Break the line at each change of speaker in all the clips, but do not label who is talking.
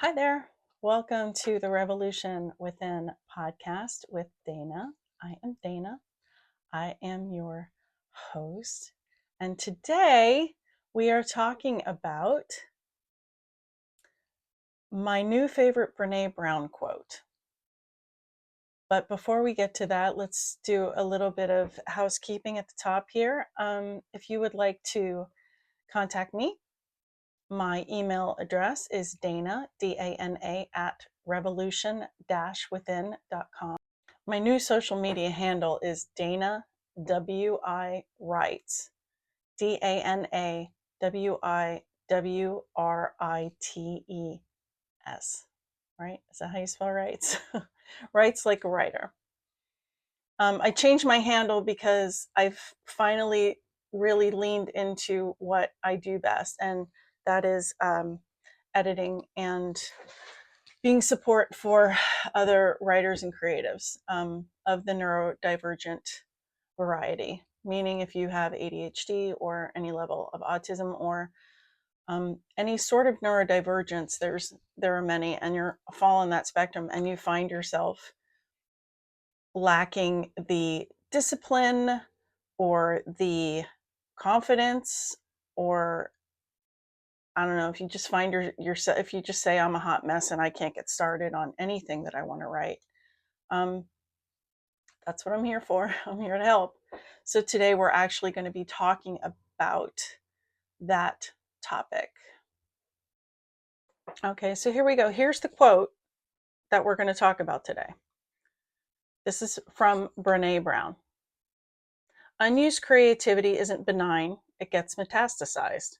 Hi there. Welcome to the Revolution Within podcast with Dana. I am Dana. I am your host. And today we are talking about my new favorite Brené Brown quote. But before we get to that, let's do a little bit of housekeeping at the top here. If you would like to contact me, my email address is Dana, D-A-N-A, at revolution-within.com. My new social media handle is Dana W-I Writes, DANAWIWRITES, right? Is that how you spell writes? Writes like a writer. I changed my handle because I've finally really leaned into what I do best, and that is editing and being support for other writers and creatives of the neurodivergent variety, meaning if you have ADHD or any level of autism or any sort of neurodivergence, there are many, and you're fall on that spectrum and you find yourself lacking the discipline or the confidence, or I don't know, if you just find yourself, if you just say I'm a hot mess and I can't get started on anything that I want to write, that's what I'm here for. I'm here to help. So today we're actually going to be talking about that topic. Okay, so here we go. Here's the quote that we're going to talk about today. This is from Brené Brown. Unused creativity isn't benign, it gets metastasized.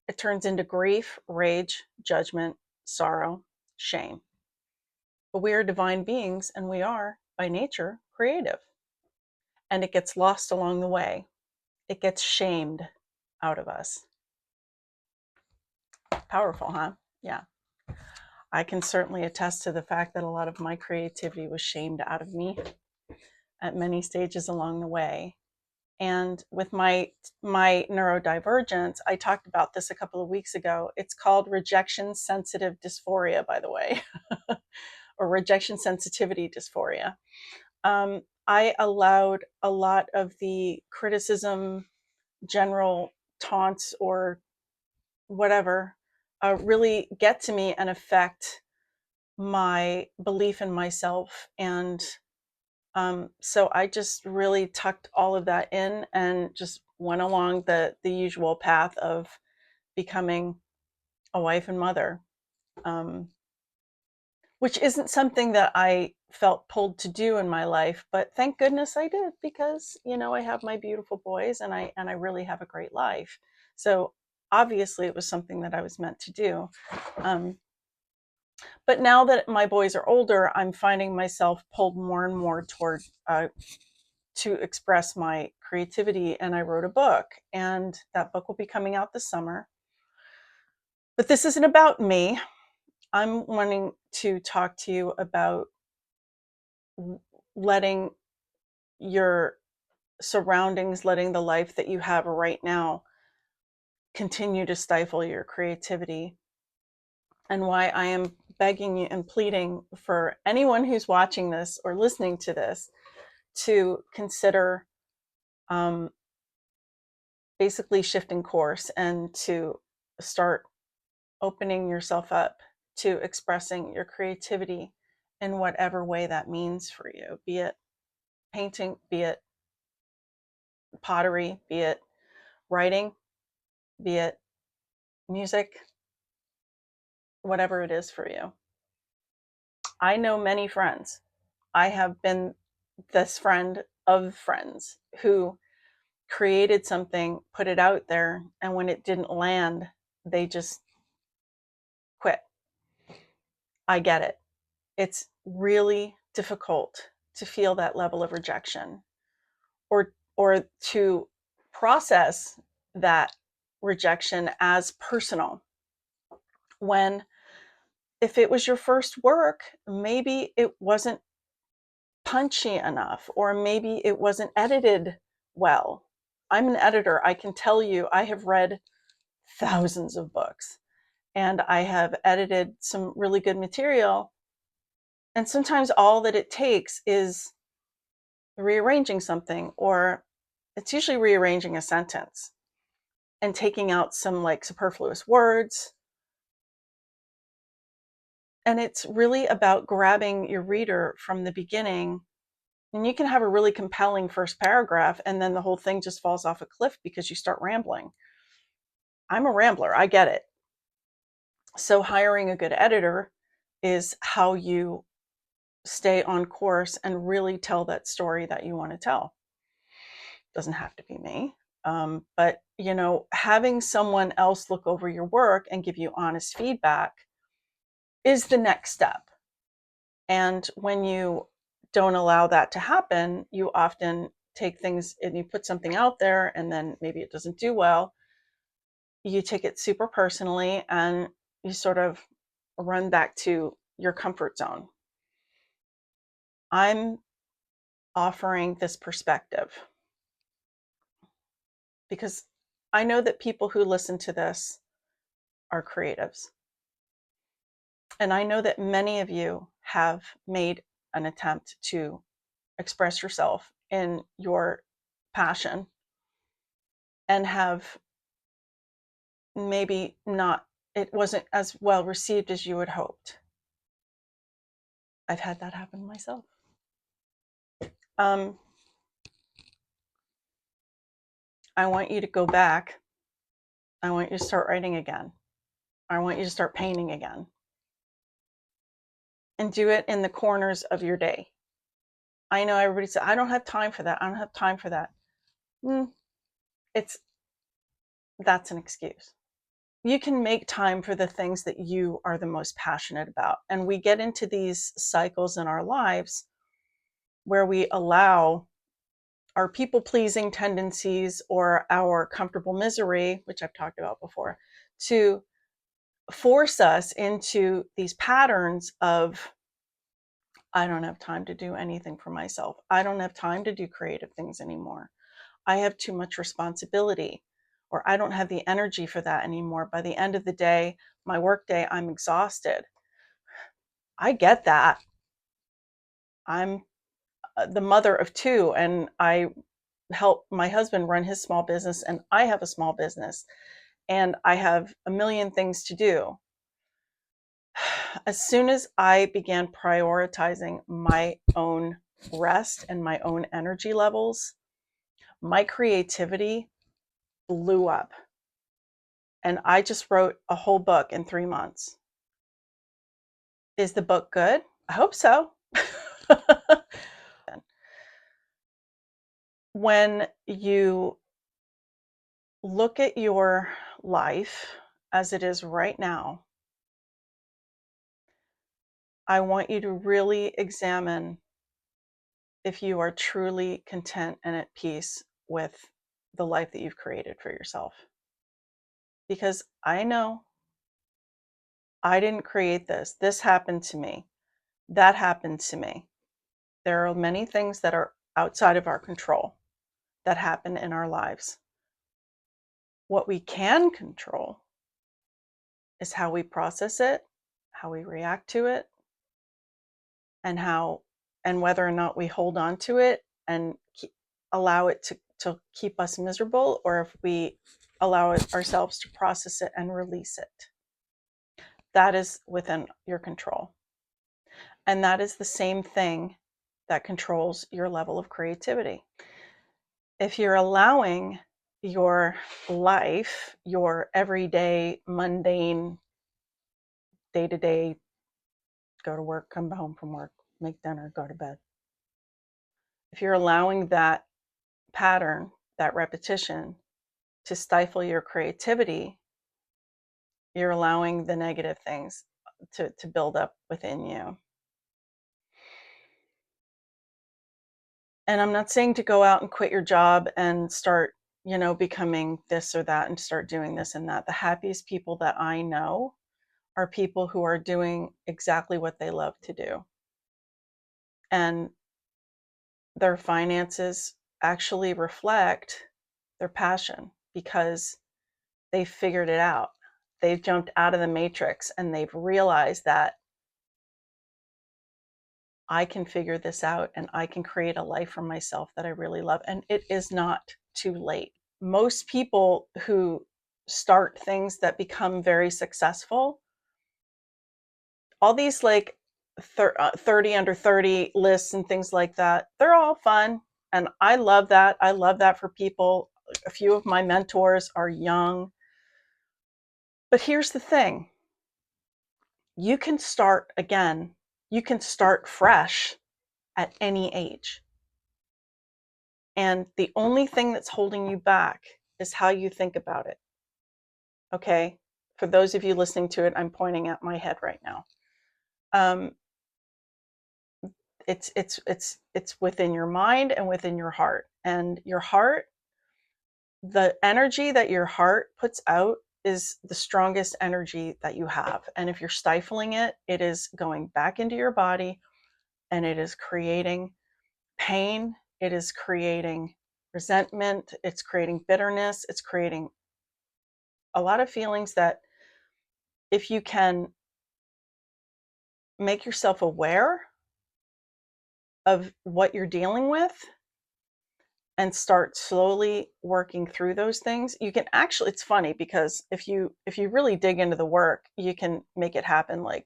It turns into grief, rage, judgment, sorrow, shame. But we are divine beings and we are, by nature, creative. And it gets lost along the way. It gets shamed out of us. Powerful, huh? Yeah. I can certainly attest to the fact that a lot of my creativity was shamed out of me at many stages along the way. And with my neurodivergence, I talked about this a couple of weeks ago. It's called rejection sensitive dysphoria, by the way, or rejection sensitivity dysphoria. I allowed a lot of the criticism, general taunts, or whatever, really get to me and affect my belief in myself. And so I just really tucked all of that in and just went along the usual path of becoming a wife and mother, which isn't something that I felt pulled to do in my life, but thank goodness I did, because I have my beautiful boys and I really have a great life. So obviously it was something that I was meant to do. But now that my boys are older, I'm finding myself pulled more and more toward to express my creativity. And I wrote a book, and that book will be coming out this summer. But this isn't about me. I'm wanting to talk to you about letting your surroundings, letting the life that you have right now continue to stifle your creativity, and why I am begging you and pleading for anyone who's watching this or listening to this to consider basically shifting course and to start opening yourself up to expressing your creativity in whatever way that means for you, be it painting, be it pottery, be it writing, be it music, whatever it is for you. I know many friends. I have been this friend of friends who created something, put it out there, and when it didn't land, they just quit. I get it. It's really difficult to feel that level of rejection, or to process that rejection as personal, when if it was your first work, maybe it wasn't punchy enough, or maybe it wasn't edited well. I'm an editor. I can tell you I have read thousands of books, and I have edited some really good material. And sometimes all that it takes is rearranging something, or it's usually rearranging a sentence and taking out some like superfluous words. And it's really about grabbing your reader from the beginning. And you can have a really compelling first paragraph, and then the whole thing just falls off a cliff because you start rambling. I'm a rambler, I get it. So hiring a good editor is how you stay on course and really tell that story that you want to tell. Doesn't have to be me. But having someone else look over your work and give you honest feedback is the next step. And when you don't allow that to happen, you often take things and you put something out there, and then maybe it doesn't do well. You take it super personally, and you sort of run back to your comfort zone. I'm offering this perspective because I know that people who listen to this are creatives. And I know that many of you have made an attempt to express yourself in your passion and have maybe not, it wasn't as well received as you had hoped. I've had that happen myself. I want you to go back. I want you to start writing again. I want you to start painting again. And do it in the corners of your day. I know everybody says, I don't have time for that. I don't have time for that. That's an excuse. You can make time for the things that you are the most passionate about. And we get into these cycles in our lives where we allow our people-pleasing tendencies or our comfortable misery, which I've talked about before, to force us into these patterns of, I don't have time to do anything for myself. I don't have time to do creative things anymore. I have too much responsibility, or I don't have the energy for that anymore. By the end of the day, my work day, I'm exhausted. I get that. I'm the mother of two, and I help my husband run his small business, and I have a small business, and I have a million things to do. As soon as I began prioritizing my own rest and my own energy levels, my creativity blew up. And I just wrote a whole book in 3 months. Is the book good? I hope so. When you look at your life as it is right now, I want you to really examine if you are truly content and at peace with the life that you've created for yourself. Because I know I didn't create this. This happened to me. That happened to me. There are many things that are outside of our control that happen in our lives. What we can control is how we process it, how we react to it, and whether or not we hold on to it and allow it to keep us miserable, or if we allow ourselves to process it and release it. That is within your control. And that is the same thing that controls your level of creativity. If you're allowing your life, your everyday, mundane, day-to-day, go to work, come home from work, make dinner, go to bed. If you're allowing that pattern, that repetition, to stifle your creativity, you're allowing the negative things to build up within you. And I'm not saying to go out and quit your job and start, becoming this or that and start doing this and that. The happiest people that I know are people who are doing exactly what they love to do. And their finances actually reflect their passion because they figured it out they've jumped out of the matrix and they've realized that I can figure this out and I can create a life for myself that I really love. And it is not too late. Most people who start things that become very successful, all these like 30 under 30 lists and things like that, they're all fun. And I love that. I love that for people. A few of my mentors are young. But here's the thing. You can start again. You can start fresh at any age. And the only thing that's holding you back is how you think about it. Okay? For those of you listening to it, I'm pointing at my head right now. It's within your mind and within your heart. And your heart, the energy that your heart puts out is the strongest energy that you have. And if you're stifling it, it is going back into your body and it is creating pain. It is creating resentment. It's creating bitterness. It's creating a lot of feelings that if you can make yourself aware of what you're dealing with and start slowly working through those things, you can actually, it's funny because if you really dig into the work, you can make it happen. Like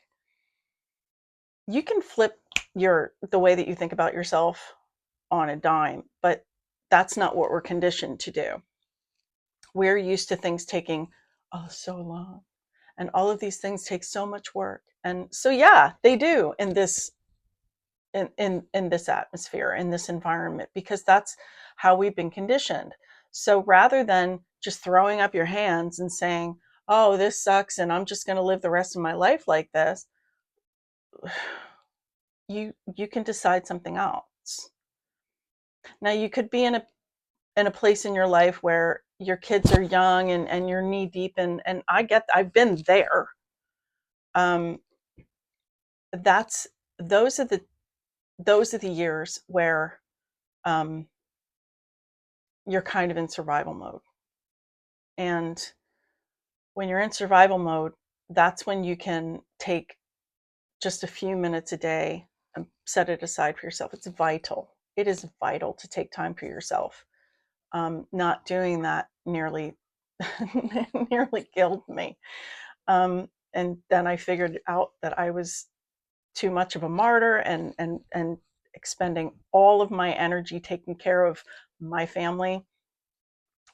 you can flip the way that you think about yourself on a dime, but that's not what we're conditioned to do. We're used to things taking so long, and all of these things take so much work. And so yeah, they do in this atmosphere, in this environment, because that's how we've been conditioned. So rather than just throwing up your hands and saying, oh, this sucks and I'm just going to live the rest of my life like this, you can decide something else. Now you could be in a place in your life where your kids are young and you're knee deep and I've been there. Those are the years where you're kind of in survival mode. And when you're in survival mode, that's when you can take just a few minutes a day and set it aside for yourself. It's vital. It is vital to take time for yourself. Not doing that nearly killed me. And then I figured out that I was too much of a martyr and expending all of my energy taking care of my family.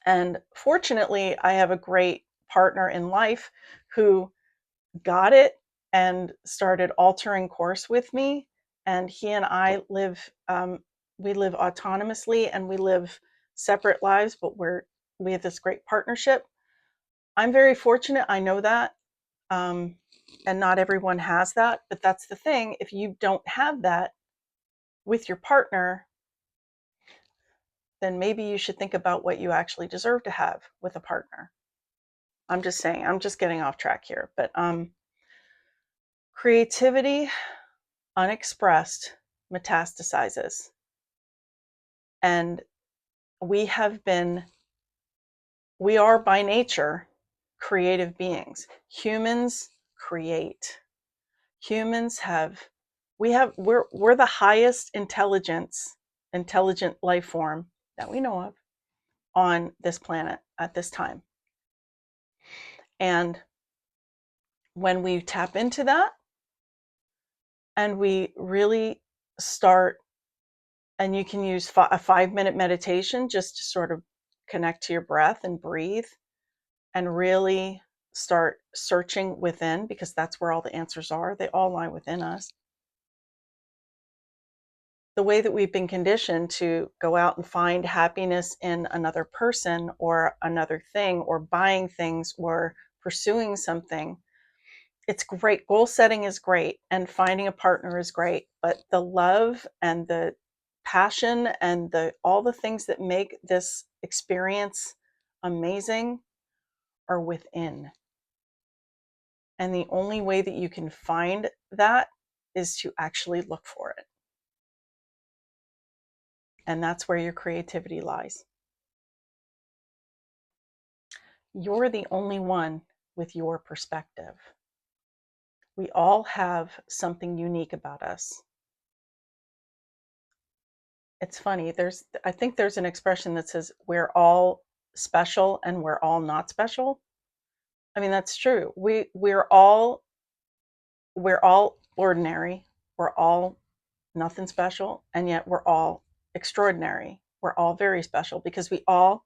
And fortunately, I have a great partner in life who got it and started altering course with me. And he and I live, we live autonomously and we live separate lives, but we have this great partnership. I'm very fortunate. I know that. And not everyone has that, but that's the thing. If you don't have that with your partner, then maybe you should think about what you actually deserve to have with a partner. I'm just saying, I'm just getting off track here, but creativity unexpressed metastasizes. And we are by nature creative beings. Humans create. We're the highest intelligent life form that we know of on this planet at this time. And when we tap into that and we really start, and you can use a 5-minute meditation just to sort of connect to your breath and breathe and really start searching within, because that's where all the answers are. They all lie within us. The way that we've been conditioned to go out and find happiness in another person or another thing or buying things or pursuing something, it's great. Goal setting is great and finding a partner is great, but the love and the passion and all the things that make this experience amazing are within. And the only way that you can find that is to actually look for it. And that's where your creativity lies. You're the only one with your perspective. We all have something unique about us. It's funny, I think there's an expression that says we're all special and we're all not special. I mean, that's true. We're all ordinary. We're all nothing special, and yet we're all extraordinary. We're all very special because we all,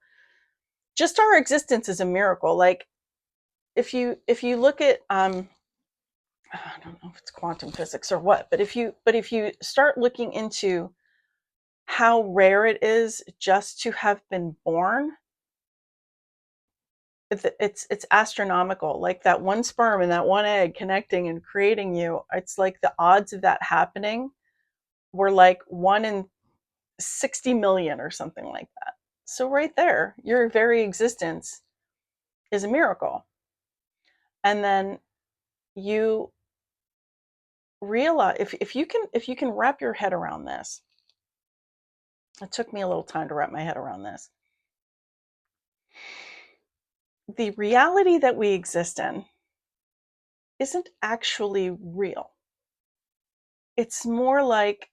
just our existence is a miracle. Like if you look at I don't know if it's quantum physics or what, but if you start looking into how rare it is just to have been born, it's astronomical. Like that one sperm and that one egg connecting and creating you, it's like the odds of that happening were like 1 in 60 million or something like that. So right there, your very existence is a miracle. And then you realize, if you can wrap your head around this, it took me a little time to wrap my head around this. The reality that we exist in isn't actually real. It's more like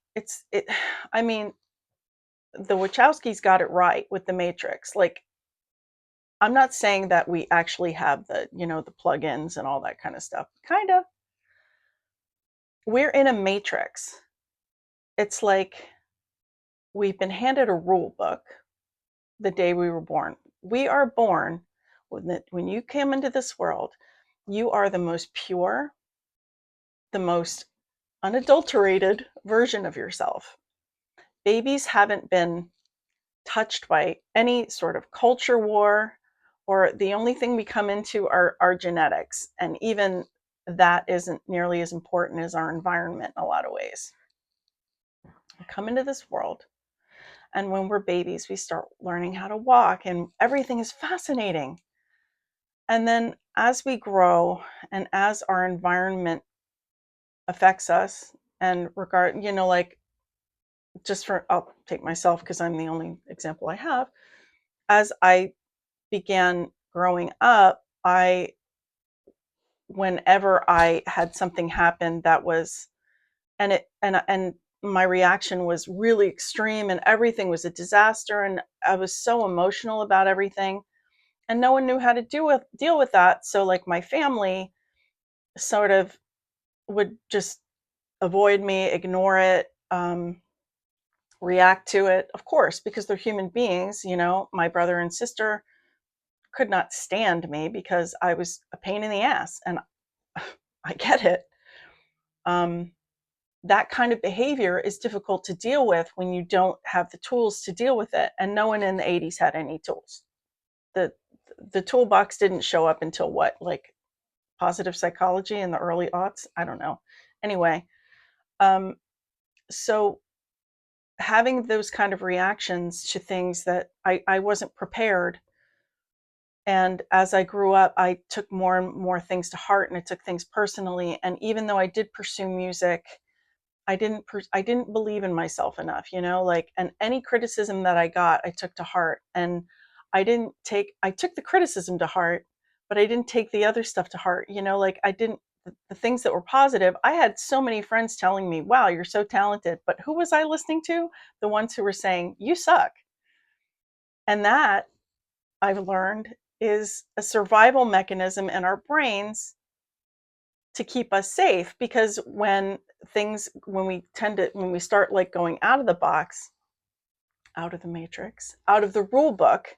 I mean, the Wachowskis got it right with the Matrix. Like, I'm not saying that we actually have the plugins and all that kind of stuff. Kind of. We're in a matrix. It's like we've been handed a rule book the day we were born. We are born when you came into this world, you are the most pure, the most unadulterated version of yourself. Babies haven't been touched by any sort of culture war, or the only thing we come into are our genetics. And even that isn't nearly as important as our environment in a lot of ways. We come into this world, and when we're babies, we start learning how to walk, and everything is fascinating. And then as we grow and as our environment affects us, and like, I'll take myself because I'm the only example I have. As I began growing up, whenever I had something happen that was, and my reaction was really extreme, and everything was a disaster, and I was so emotional about everything, and no one knew how to deal with that. So like my family sort of would just avoid me, ignore it, react to it, of course, because they're human beings. My brother and sister could not stand me because I was a pain in the ass, and I get it. That kind of behavior is difficult to deal with when you don't have the tools to deal with it, and no one in the 80s had any tools. The toolbox didn't show up until what, like positive psychology in the early aughts? I don't know. Anyway, so having those kind of reactions to things that I wasn't prepared. And as I grew up, I took more and more things to heart, and I took things personally. And even though I did pursue music, I didn't believe in myself enough, like, and any criticism that I got, I took to heart. And I took the criticism to heart, but I didn't take the other stuff to heart, like I didn't, the things that were positive. I had so many friends telling me, wow, you're so talented. But who was I listening to? The ones who were saying, you suck. And that, I've learned, is a survival mechanism in our brains to keep us safe, because when we start like going out of the box, out of the matrix, out of the rule book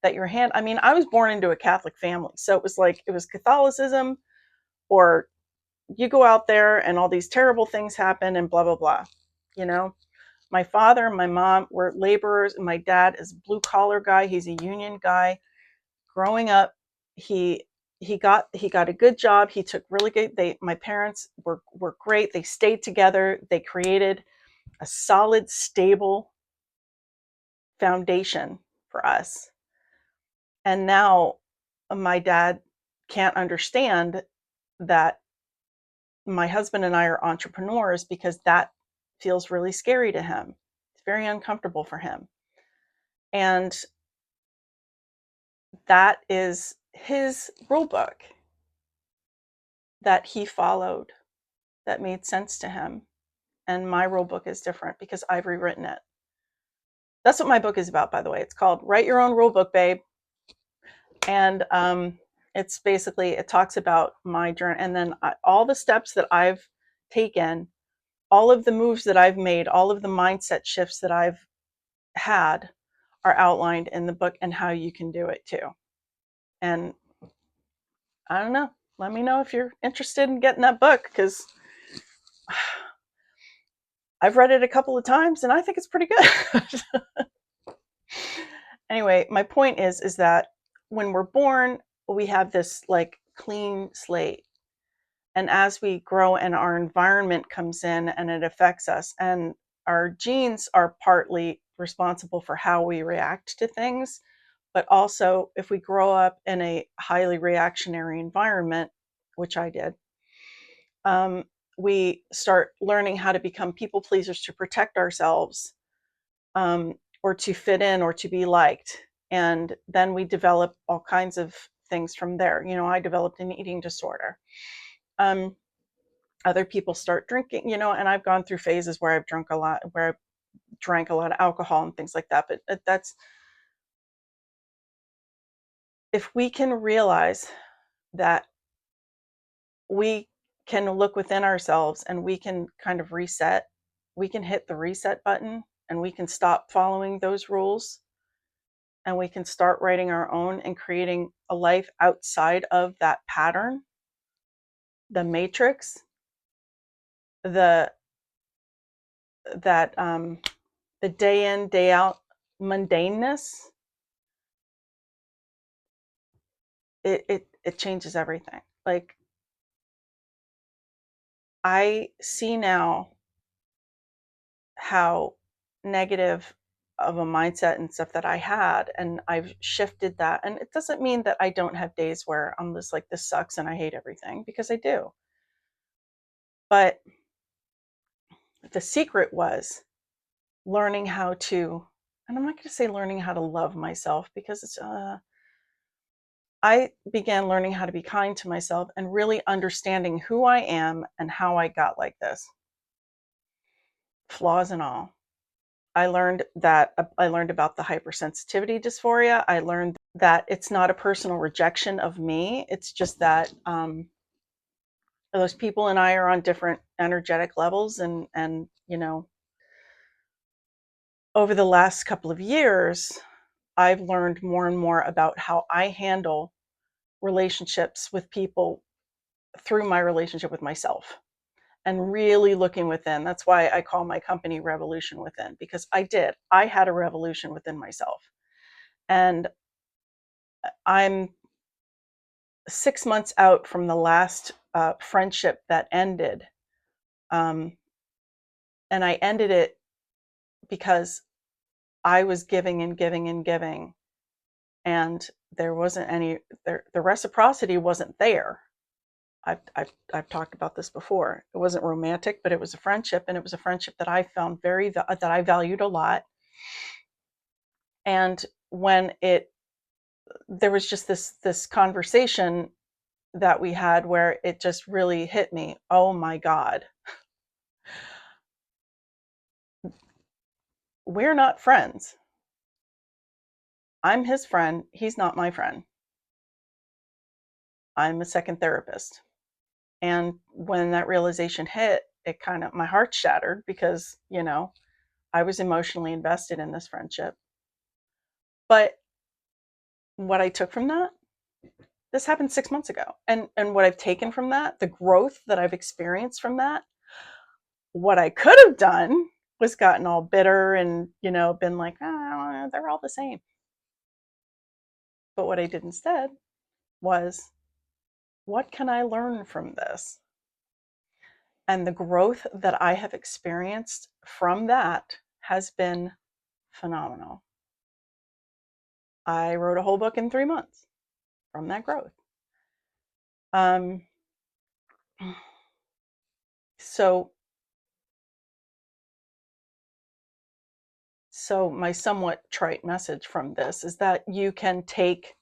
that I mean, I was born into a Catholic family, so it was Catholicism, or you go out there and all these terrible things happen and blah blah blah. My father and my mom were laborers, and my dad is a blue collar guy. He's a union guy. Growing up, he got a good job. He took really good. My parents were great. They stayed together. They created a solid, stable foundation for us. And now my dad can't understand that my husband and I are entrepreneurs, because that feels really scary to him. It's very uncomfortable for him. And that is his rule book. that he followed that made sense to him. And my rule book is different because I've rewritten it. That's what my book is about, by the way. It's called Write Your Own Rule Book, Babe. And it's basically, it talks about my journey, and then all the steps that I've taken, all of the moves that I've made, all of the mindset shifts that I've had are outlined in the book, and how you can do it too. And I don't know, let me know if you're interested in getting that book, because I've read it a couple of times and I think it's pretty good. Anyway, my point is that when we're born, we have this like clean slate. And as we grow and our environment comes in and it affects us, and our genes are partly responsible for how we react to things, but also if we grow up in a highly reactionary environment, which I did, we start learning how to become people pleasers to protect ourselves, or to fit in or to be liked. And then we develop all kinds of things from there. You know, I developed an eating disorder. Other people start drinking, you know, and I've gone through phases where I've drank a lot of alcohol and things like that. But that's, if we can realize that we can look within ourselves and we can kind of reset, we can hit the reset button and we can stop following those rules, and we can start writing our own and creating a life outside of that pattern, the matrix, the day in, day out mundaneness. It changes everything. Like, I see now how negative of a mindset and stuff that I had, and I've shifted that. And it doesn't mean that I don't have days where I'm just like, this sucks and I hate everything, because I do. But the secret was learning how to, and I'm not going to say learning how to love myself, because it's I began learning how to be kind to myself and really understanding who I am and how I got like this, flaws and all. I learned about the hypersensitivity dysphoria. I learned that it's not a personal rejection of me. It's just that those people and I are on different energetic levels, and you know, over the last couple of years, I've learned more and more about how I handle relationships with people through my relationship with myself, and really looking within. That's why I call my company Revolution Within, because I had a revolution within myself. And I'm 6 months out from the last friendship that ended. And I ended it because I was giving and giving and giving, and there wasn't any, the reciprocity wasn't there. I've talked about this before. It wasn't romantic, but it was a friendship, and it was a friendship that I found that I valued a lot. And when there was just this conversation that we had where it just really hit me. Oh my God, we're not friends. I'm his friend. He's not my friend. I'm a second therapist. And when that realization hit, it kind of, my heart shattered, because, you know, I was emotionally invested in this friendship. But what I took from that, this happened 6 months ago. And what I've taken from that, the growth that I've experienced from that, what I could have done was gotten all bitter and, you know, been like, oh, they're all the same. But what I did instead was, what can I learn from this? And the growth that I have experienced from that has been phenomenal. I wrote a whole book in 3 months from that growth. So my somewhat trite message from this is that you can take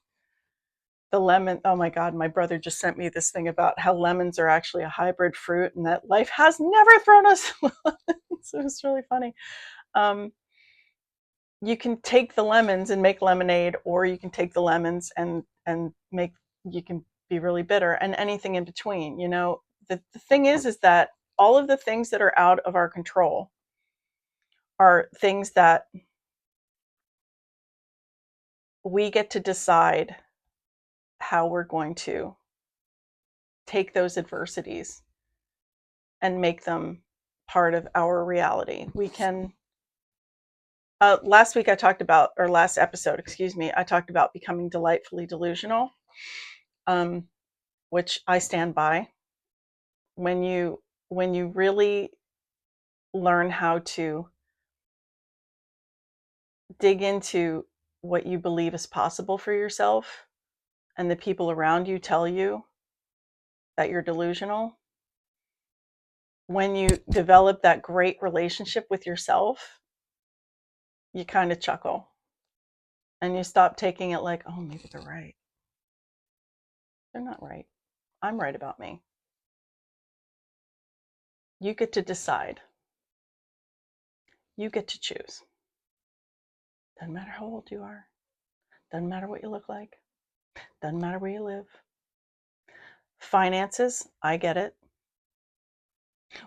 the lemon. Oh my God, my brother just sent me this thing about how lemons are actually a hybrid fruit and that life has never thrown us lemons. So it's really funny. Um, you can take the lemons and make lemonade, or you can take the lemons and make, you can be really bitter, and anything in between. You know, the thing is that all of the things that are out of our control are things that we get to decide how we're going to take those adversities and make them part of our reality. We can, last week I talked about, or last episode, excuse me, I talked about becoming delightfully delusional, which I stand by. When you really learn how to dig into what you believe is possible for yourself, and the people around you tell you that you're delusional, when you develop that great relationship with yourself, you kind of chuckle and you stop taking it like, oh, maybe they're right. They're not right. I'm right about me. You get to decide. You get to choose. Doesn't matter how old you are. Doesn't matter what you look like. Doesn't matter where you live. Finances, I get it.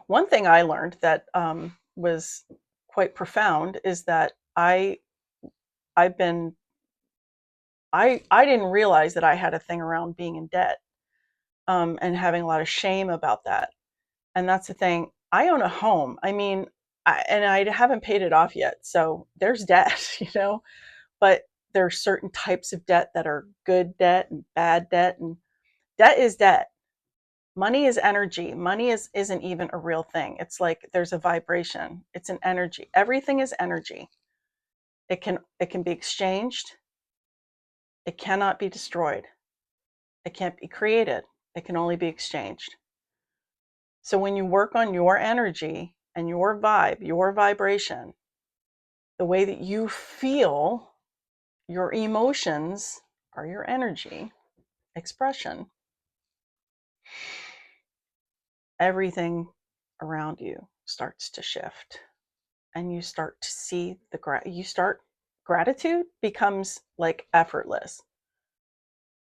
One thing I learned that was quite profound is that I didn't realize that I had a thing around being in debt, and having a lot of shame about that. And that's the thing. I own a home. I mean, and I haven't paid it off yet. So there's debt, you know, but there are certain types of debt that are good debt and bad debt. And debt is debt. Money is energy. Money isn't even a real thing. It's like there's a vibration. It's an energy. Everything is energy. It can be exchanged. It cannot be destroyed. It can't be created. It can only be exchanged. So when you work on your energy and your vibe, your vibration, the way that you feel, your emotions are your energy expression. Everything around you starts to shift, and you start to see gratitude becomes like effortless.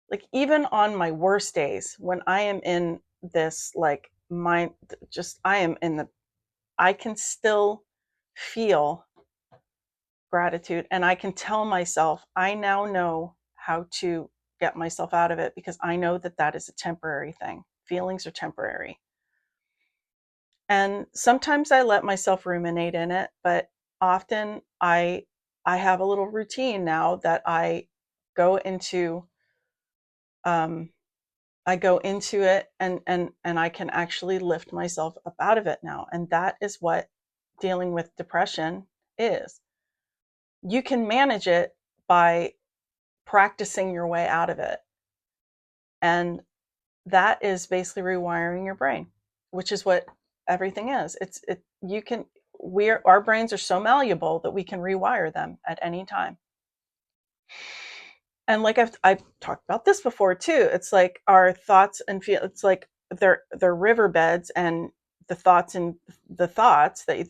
Like even on my worst days, when I am in this like mind, just I can still feel gratitude, and I can tell myself I now know how to get myself out of it, because I know that that is a temporary thing. Feelings are temporary. And sometimes I let myself ruminate in it, but often I have a little routine now that go into um I go into it, and I can actually lift myself up out of it now. And that is what dealing with depression is. You can manage it by practicing your way out of it. And that is basically rewiring your brain, which is what everything is. Our brains are so malleable that we can rewire them at any time. And like I've talked about this before too. It's like our thoughts and feel. It's like they're riverbeds, and the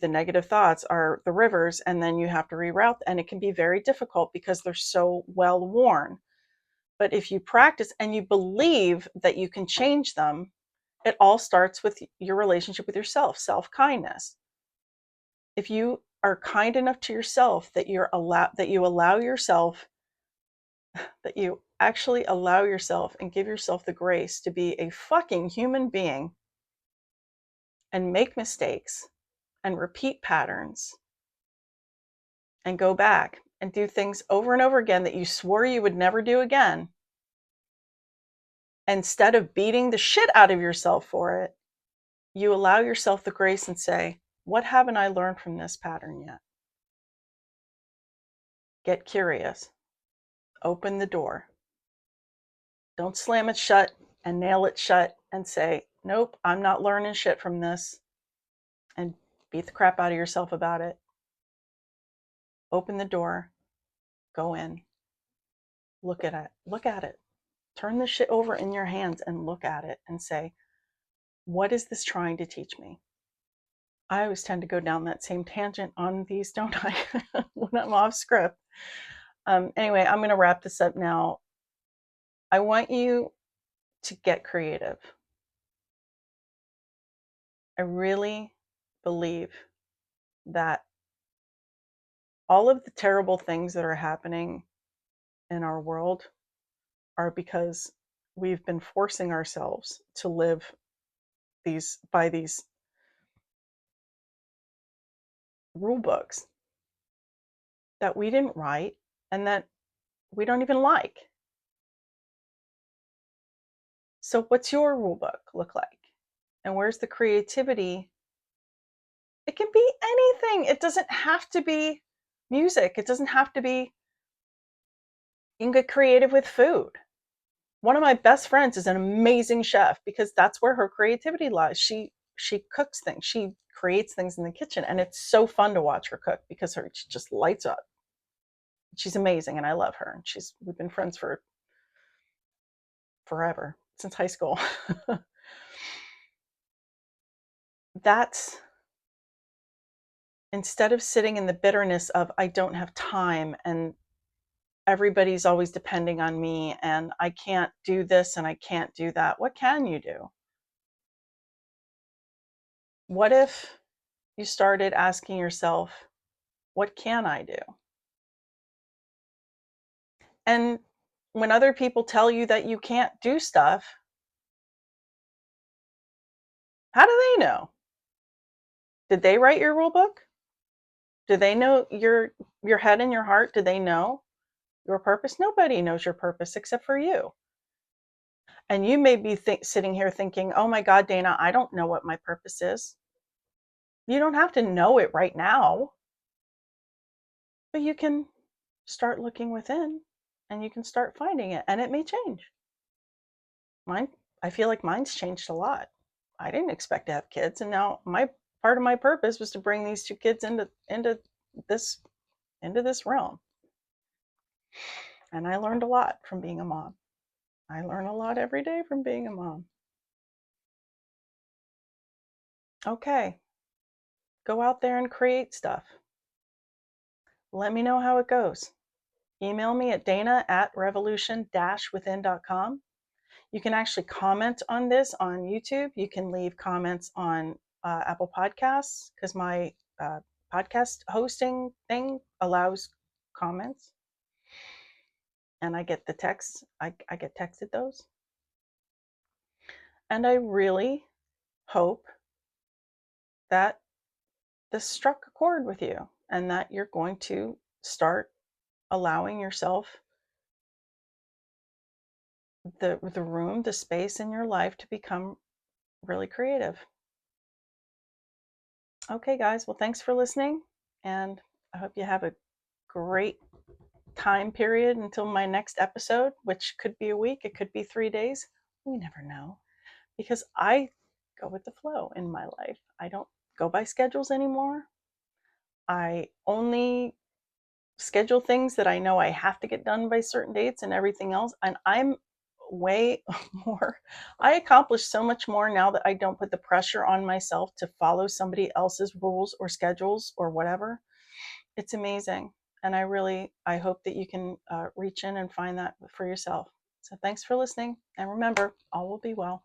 negative thoughts are the rivers, and then you have to reroute, and it can be very difficult because they're so well worn. But if you practice and you believe that you can change them, it all starts with your relationship with yourself, self-kindness. If you are kind enough to yourself that you actually allow yourself and give yourself the grace to be a fucking human being and make mistakes and repeat patterns and go back and do things over and over again that you swore you would never do again, instead of beating the shit out of yourself for it, you allow yourself the grace and say, what haven't I learned from this pattern yet? Get curious. Open the door. Don't slam it shut and nail it shut and say, nope, I'm not learning shit from this, and beat the crap out of yourself about it. Open the door. Go in. Look at it. Turn the shit over in your hands and look at it and say, what is this trying to teach me? I always tend to go down that same tangent on these, don't I? When I'm off script. Anyway, I'm going to wrap this up now. I want you to get creative. I really believe that all of the terrible things that are happening in our world are because we've been forcing ourselves to live by these rule books that we didn't write and that we don't even like. So what's your rule book look like? And where's the creativity? It can be anything. It doesn't have to be music. It doesn't have to be, you can get creative with food. One of my best friends is an amazing chef because that's where her creativity lies. She cooks things. She creates things in the kitchen, and it's so fun to watch her cook because she just lights up. She's amazing, and I love her. And we've been friends for forever, since high school. That's, instead of sitting in the bitterness of I don't have time and everybody's always depending on me and I can't do this and I can't do that. What can you do? What if you started asking yourself, what can I do? And when other people tell you that you can't do stuff, how do they know? Did they write your rule book? Do they know your head and your heart? Do they know your purpose? Nobody knows your purpose except for you. And you may be sitting here thinking, oh my God, Dana, I don't know what my purpose is. You don't have to know it right now, but you can start looking within and you can start finding it, and it may change. I feel like mine's changed a lot. I didn't expect to have kids, and now part of my purpose was to bring these two kids into this realm. And I learned a lot from being a mom. I learn a lot every day from being a mom. Okay, go out there and create stuff. Let me know how it goes. Email me at dana@revolution-within.com. You can actually comment on this on YouTube. You can leave comments on Apple Podcasts because my podcast hosting thing allows comments. And I get the text. I get texted those. And I really hope that this struck a chord with you and that you're going to start allowing yourself the room, the space in your life to become really creative. Okay, guys. Well, thanks for listening. And I hope you have a great time period until my next episode, which could be a week. It could be 3 days. We never know, because I go with the flow in my life. I don't go by schedules anymore. I only schedule things that I know I have to get done by certain dates, and everything else. And I'm way more, I accomplish so much more now that I don't put the pressure on myself to follow somebody else's rules or schedules or whatever. It's amazing. And I hope that you can reach in and find that for yourself. So thanks for listening. And remember, all will be well.